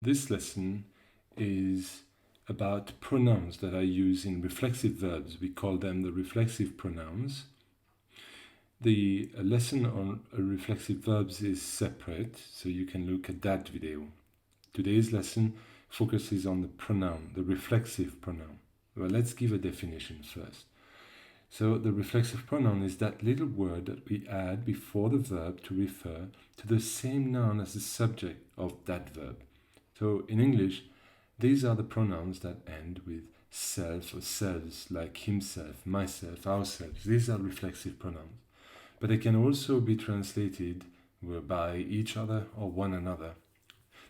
This lesson is about pronouns that I use in reflexive verbs. We call them the reflexive pronouns. The lesson on reflexive verbs is separate, so you can look at that video. Today's lesson focuses on the pronoun, the reflexive pronoun. Well, let's give a definition first. So the reflexive pronoun is that little word that we add before the verb to refer to the same noun as the subject of that verb. So in English, these are the pronouns that end with self or selves, like himself, myself, ourselves. These are reflexive pronouns. But they can also be translated by each other or one another.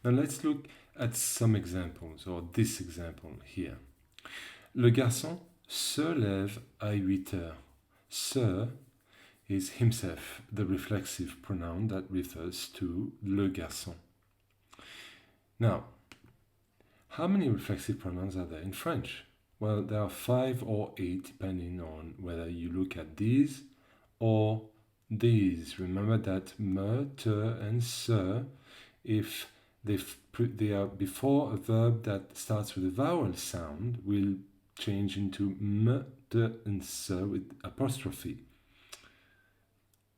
Now let's look at some examples, or this example here. Le garçon se lève à 8 heures. Se is himself, the reflexive pronoun that refers to le garçon. Now, how many reflexive pronouns are there in French? Well, there are 5 or 8 depending on whether you look at these or these. Remember that me, te, and se, if they are before a verb that starts with a vowel sound, will change into me, te, and se with apostrophe.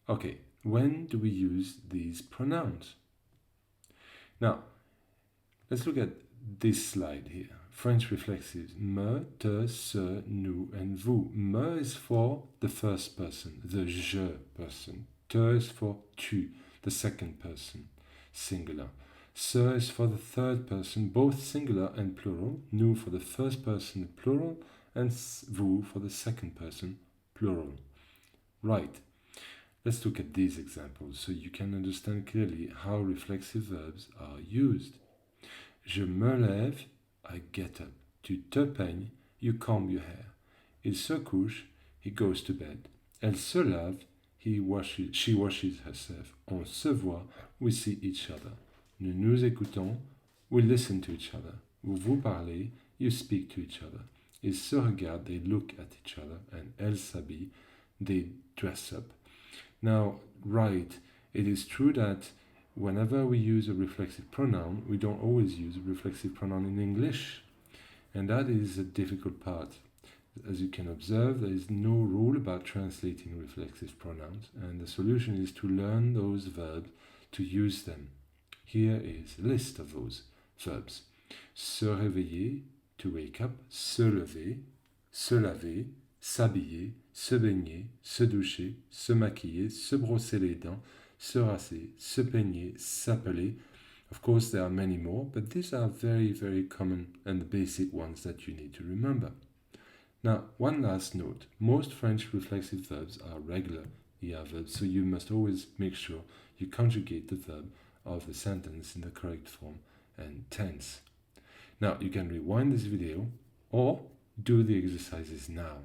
Okay, when do we use these pronouns? Now, let's look at this slide here. French reflexives. Me, te, se, nous, and vous. Me is for the first person, the je person. Te is for tu, the second person, singular. Se is for the third person, both singular and plural. Nous for the first person, plural. And vous for the second person, plural. Right. Let's look at these examples so you can understand clearly how reflexive verbs are used. Je me lève, I get up. Tu te peignes, you comb your hair. Il se couche, he goes to bed. Elle se lave, she washes herself. On se voit, we see each other. Nous nous écoutons, we listen to each other. Vous vous parlez, you speak to each other. Ils se regardent, they look at each other. And elles s'habillent, they dress up. Now, right, it is true that whenever we use a reflexive pronoun, we don't always use a reflexive pronoun in English. And that is a difficult part. As you can observe, there is no rule about translating reflexive pronouns, and the solution is to learn those verbs to use them. Here is a list of those verbs. Se réveiller, to wake up. Se lever, se laver, s'habiller, se baigner, se doucher, se maquiller, se brosser les dents, se raser, se peigner, s'appeler. Of course, there are many more, but these are very, very common and the basic ones that you need to remember. Now, one last note. Most French reflexive verbs are regular ER verbs, so you must always make sure you conjugate the verb of the sentence in the correct form and tense. Now, you can rewind this video or do the exercises now.